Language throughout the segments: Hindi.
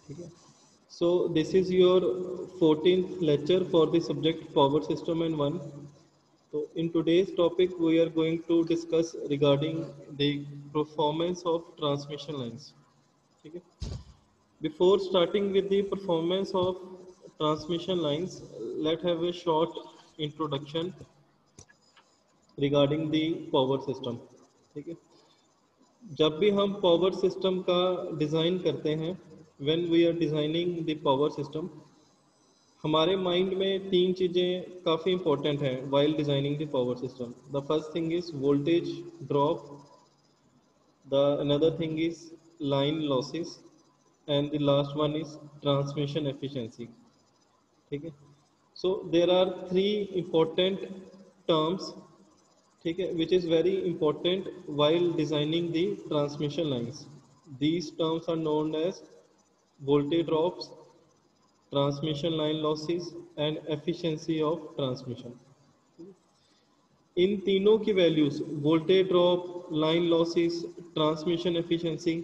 ठीक है. So this is your 14th lecture for the subject power system and one. So in today's topic we are going to discuss regarding the performance of transmission lines. ठीक है. Before starting with the performance of transmission lines, let's have a short introduction regarding the power system. ठीक है. जब भी हम पावर सिस्टम का डिज़ाइन करते हैं, when we are designing the power system, हमारे माइंड में तीन चीज़ें काफ़ी इंपॉर्टेंट हैं while designing the power system. The first thing is voltage drop, the another thing is line losses and the last one is transmission efficiency. ठीक है. So there are three important terms, ठीक है, which is very important while designing the transmission lines. These terms are known as voltage drops, transmission line losses and efficiency of transmission. इन तीनों की values, voltage drop, line losses, transmission efficiency,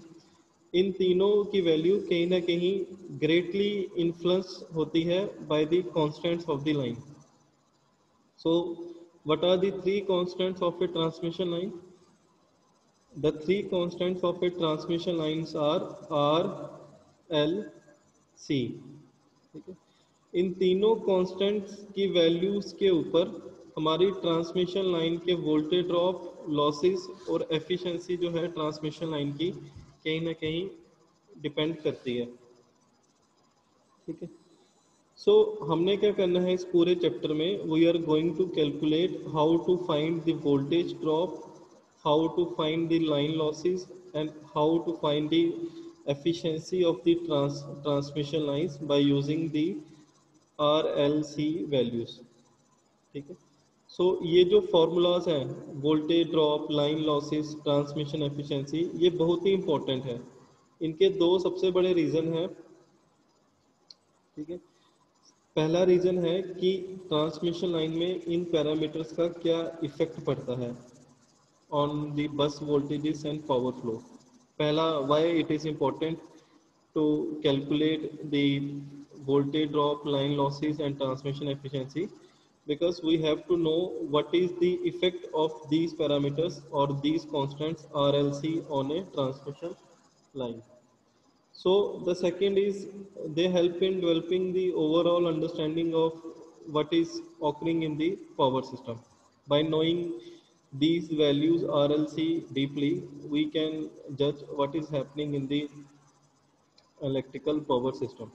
इन तीनों की वैल्यू कहीं ना कहीं ग्रेटली इन्फ्लुएंस होती है by the constants of the line. So what are the three constants of a transmission line? The three constants of a transmission lines are R, L, C. ठीक है. इन तीनों कांस्टेंट्स की वैल्यूज के ऊपर हमारी ट्रांसमिशन लाइन के वोल्टेज ड्रॉप, लॉसेस और एफिशिएंसी जो है ट्रांसमिशन लाइन की कहीं ना कहीं डिपेंड करती है. ठीक है. सो हमने क्या करना है इस पूरे चैप्टर में? We are going to calculate how to find the voltage drop, how to find the line losses and how to find the efficiency of the transmission lines by using the RLC values. ठीक है. सो ये जो फॉर्मूलाज हैं, voltage drop, line losses, transmission efficiency, ये बहुत ही इंपॉर्टेंट है. इनके दो सबसे बड़े रीज़न हैं. ठीक है. पहला रीज़न है कि ट्रांसमिशन लाइन में इन पैरामीटर्स का क्या इफेक्ट पड़ता है on the bus voltages and power flow. पहला, why it is important to calculate the voltage drop, line losses and transmission efficiency, because we have to know what is the effect of these parameters or these constants RLC on a transmission line. So the second is they help in developing the overall understanding of what is occurring in the power system. By knowing these values RLC deeply, we can judge what is happening in the electrical power system.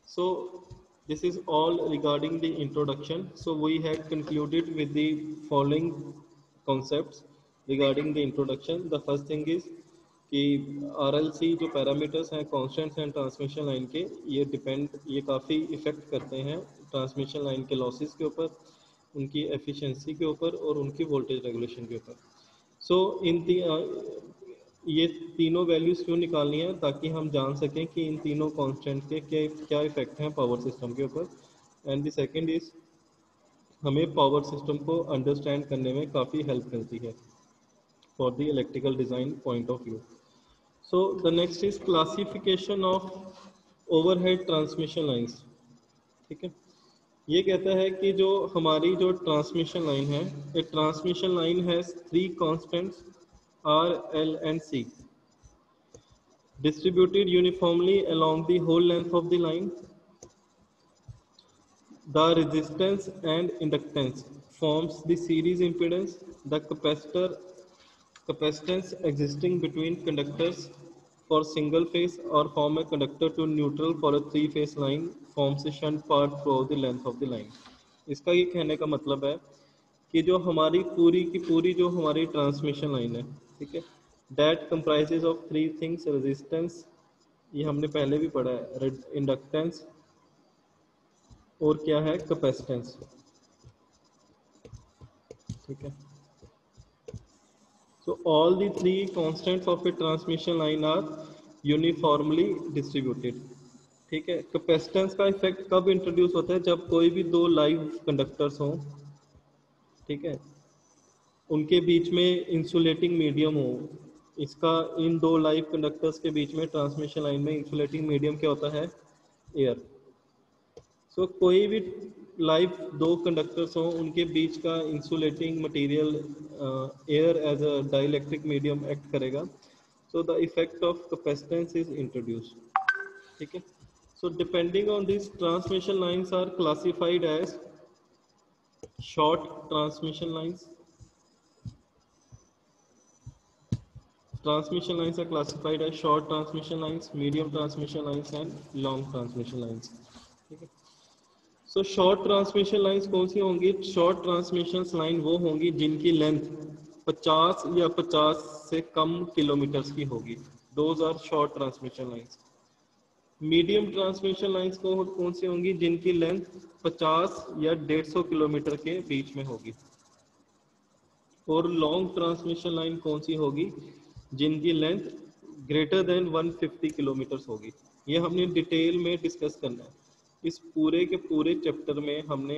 So this is all regarding the introduction. So we had concluded with the following concepts regarding the introduction. The first thing is कि RLC जो पैरामीटर्स हैं, कॉन्स्टेंट्स हैं ट्रांसमिशन लाइन के, ये काफ़ी इफ़ेक्ट करते हैं ट्रांसमिशन लाइन के लॉसेस के ऊपर, उनकी एफिशिएंसी के ऊपर और उनकी वोल्टेज रेगुलेशन के ऊपर. सो ये तीनों वैल्यूज़ क्यों निकालनी है? ताकि हम जान सकें कि इन तीनों कांस्टेंट के क्या इफेक्ट हैं पावर सिस्टम के ऊपर. एंड द सेकंड इज हमें पावर सिस्टम को अंडरस्टैंड करने में काफ़ी हेल्प मिलती है for the electrical design point of view. So the next is classification of overhead transmission lines. ठीक है. ये कहता है कि जो हमारी जो ट्रांसमिशन लाइन है, a transmission line has three constants R, L and C distributed uniformly along the whole length of the line. The resistance and inductance forms the series impedance. The capacitance existing between conductors for single phase or form a conductor to neutral for a three phase line forms a shunt part throughout the length of the line. इसका ये कहने का मतलब है कि जो हमारी पूरी की पूरी जो हमारी ट्रांसमिशन लाइन है, ठीक है, that comprises of three things. Resistance, ये हमने पहले भी पढ़ा है, इंडक्टेंस और क्या है, कैपेसिटेंस. ठीक है. So all the three constants of a transmission line are uniformly distributed. ठीक है. कैपेसिटेंस का इफेक्ट कब इंट्रोड्यूस होता है? जब कोई भी दो लाइव कंडक्टर्स हों, ठीक है, उनके बीच में इंसुलेटिंग मीडियम हो, इसका इन दो लाइव कंडक्टर्स के बीच में ट्रांसमिशन लाइन में इंसुलेटिंग मीडियम क्या होता है? एयर। सो कोई भी लाइव दो कंडक्टर्स हों उनके बीच का insulating material air as a dielectric medium act करेगा, so the effect of capacitance is introduced. ठीक है। So depending on this transmission lines are classified as short transmission lines. Transmission lines are classified as short transmission lines, medium transmission lines and long transmission lines. ठीक है। सो शॉर्ट ट्रांसमिशन लाइंस कौन सी होंगी? शॉर्ट ट्रांसमिशन लाइन वो होंगी जिनकी लेंथ 50 या 50 से कम किलोमीटर्स की होगी। Those are short transmission lines. Medium transmission lines कौन सी होंगी? जिनकी लेंथ 50 या 150 किलोमीटर के बीच में होगी। और लॉन्ग ट्रांसमिशन लाइन कौन सी होगी? जिनकी लेंथ ग्रेटर देन 150 किलोमीटर्स होगी। ये हमने डिटेल में डिस्कस करना है। इस पूरे के पूरे चैप्टर में हमने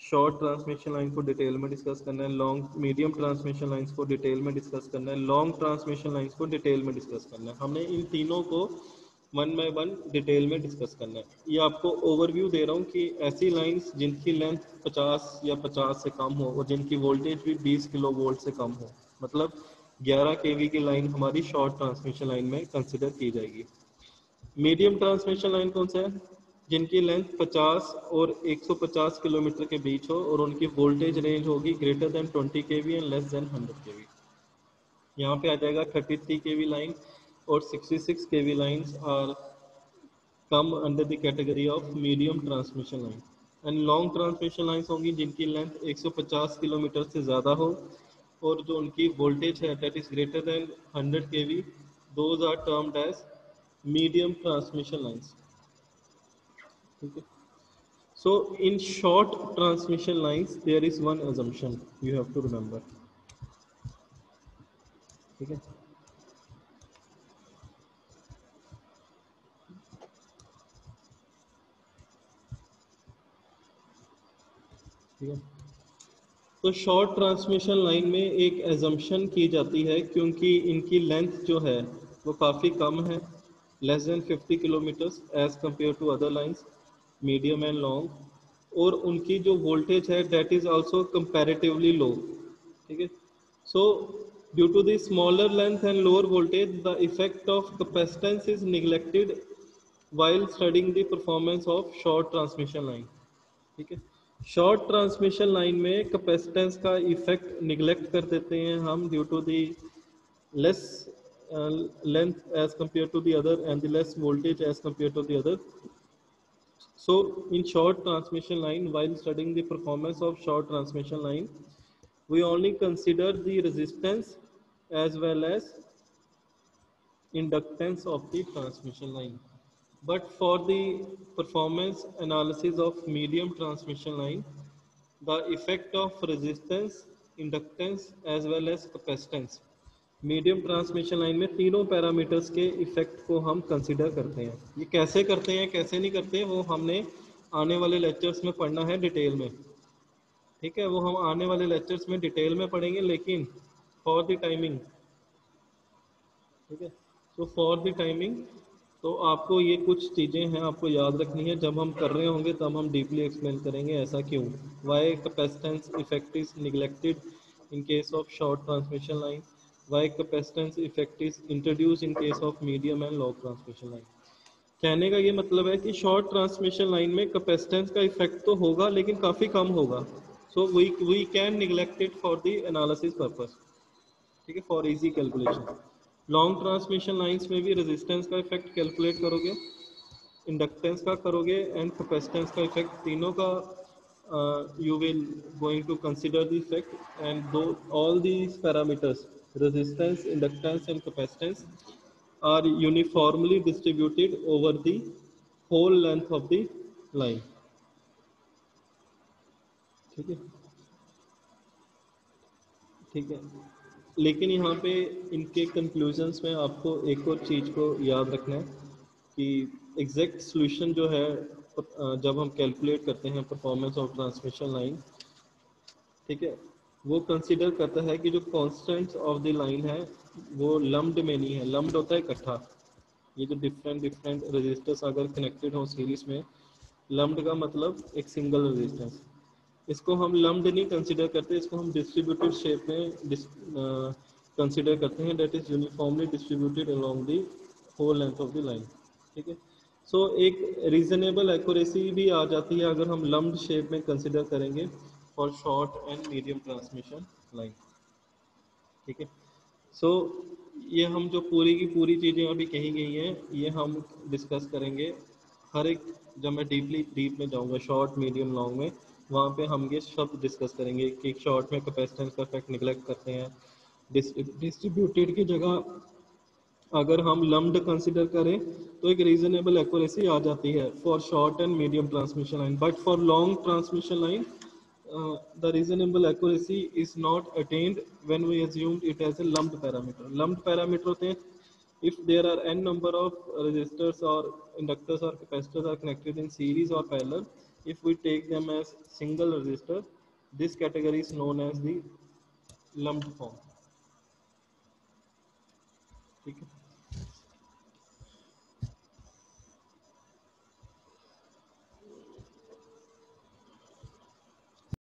शॉर्ट ट्रांसमिशन लाइन को डिटेल में डिस्कस करना है, लॉन्ग मीडियम ट्रांसमिशन लाइंस को डिटेल में डिस्कस करना है, लॉन्ग ट्रांसमिशन लाइंस को डिटेल में डिस्कस करना है। हमने इन तीनों को वन बाय वन डिटेल में डिस्कस करना है। ये आपको ओवरव्यू दे रहा हूँ कि ऐसी लाइंस जिनकी लेंथ 50 या 50 से कम हो और जिनकी वोल्टेज भी 20 किलो वोल्ट से कम हो, मतलब 11 केवी की लाइन हमारी शॉर्ट ट्रांसमिशन लाइन में कंसिडर की जाएगी। मीडियम ट्रांसमिशन लाइन कौन सा है? जिनकी लेंथ 50 और 150 किलोमीटर के बीच हो और उनकी वोल्टेज रेंज होगी greater than 20 kV and less than 100 kV. यहाँ पे आ जाएगा 33 केवी लाइन और 66 kV lines are come under the category of medium transmission line. And long transmission lines होंगी जिनकी लेंथ 150 किलोमीटर से ज़्यादा हो और जो उनकी वोल्टेज है that is greater than 100 kV, those are termed as medium transmission lines. ठीक है। So in short transmission lines there is one assumption you have to remember। ठीक है। ठीक है। तो शॉर्ट ट्रांसमिशन लाइन में एक एजम्पशन की जाती है क्योंकि इनकी लेंथ जो है वो काफ़ी कम है, less than 50 kilometres as compare to other lines medium and long, और उनकी जो वोल्टेज है that is also comparatively low. ठीक है। So due to the smaller length and lower voltage the effect of capacitance is neglected while studying the performance of short transmission line। ठीक है। शॉर्ट ट्रांसमिशन लाइन में कैपेसिटेंस का इफेक्ट निगलेक्ट कर देते हैं हम due to the less length as compared to the other and the less voltage as compared to the other। So in short transmission line, while studying the performance of short transmission line, we only consider the resistance as well as inductance of the transmission line। But for the performance analysis of medium transmission line, the effect of resistance, inductance as well as capacitance, medium transmission line में तीनों पैरामीटर्स के इफेक्ट को हम कंसिडर करते हैं। ये कैसे करते हैं कैसे नहीं करते वो हमने आने वाले लेक्चर्स में पढ़ना है डिटेल में। ठीक है, वो हम आने वाले लेक्चर्स में डिटेल में पढ़ेंगे, लेकिन फॉर द टाइमिंग, ठीक है, तो फॉर द टाइमिंग तो आपको ये कुछ चीज़ें हैं आपको याद रखनी है। जब हम कर रहे होंगे तब हम डीपली एक्सप्लेन करेंगे ऐसा क्यों, why capacitance effect is neglected in case of short transmission line, why capacitance effect is introduce in case of medium and long transmission line. कहने का ये मतलब है कि शॉर्ट ट्रांसमिशन लाइन में कैपेसिटेंस का इफेक्ट तो होगा लेकिन काफ़ी कम होगा। So we can neglect it for the analysis purpose. ठीक है, for easy calculation. Long transmission lines में भी रेजिस्टेंस का इफेक्ट कैलकुलेट करोगे, इंडक्टेंस का करोगे एंड कैपेसिटेंस का इफेक्ट, तीनों का you will going to consider the effect and though all these parameters resistance, inductance and capacitance are uniformly distributed over the whole length of the line। ठीक है। ठीक है, लेकिन यहाँ पे इनके कंक्लूजन्स में आपको एक और चीज़ को याद रखना है कि एग्जैक्ट सॉल्यूशन जो है जब हम कैलकुलेट करते हैं परफॉर्मेंस ऑफ ट्रांसमिशन लाइन, ठीक है, वो कंसीडर करता है कि जो कॉन्स्टेंट्स ऑफ द लाइन है वो लम्प्ड में नहीं है, लम्प्ड होता है इकट्ठा। ये जो डिफरेंट डिफरेंट रजिस्टर्स अगर कनेक्टेड हो सीरीज में, लम्प्ड का मतलब एक सिंगल रजिस्टेंस, इसको हम लम्प्ड नहीं कंसिडर करते, इसको हम डिस्ट्रीब्यूटेड शेप में कंसिडर करते हैं, that is uniformly distributed along the whole length of the line. ठीक है, सो एक रीजनेबल एक्यूरेसी भी आ जाती है अगर हम लम्प्ड शेप में कंसिडर करेंगे for short and medium transmission line. ठीक है, सो ये हम जो पूरी की पूरी चीज़ें अभी कही गई हैं ये हम डिस्कस करेंगे हर एक, जब मैं डीप में जाऊंगा शॉर्ट मीडियम लॉन्ग में, वहाँ पे हम ये शब्द डिस्कस करेंगे कि शॉर्ट में कैपेसिटेंस का इफेक्ट निगलेक्ट करते हैं, डिस्ट्रीब्यूटेड की जगह अगर हम लम्प्ड कंसिडर करें तो एक रीजनेबल एक्यूरेसी आ जाती है for short and medium transmission line, but for long transmission line the reasonable accuracy is not attained when we assume it as a lumped parameter. Lumped parameter होते हैं if there are n number of resistors or inductors or capacitors are connected in series or parallel, if we take them as single resistor, this category is known as the lumped form.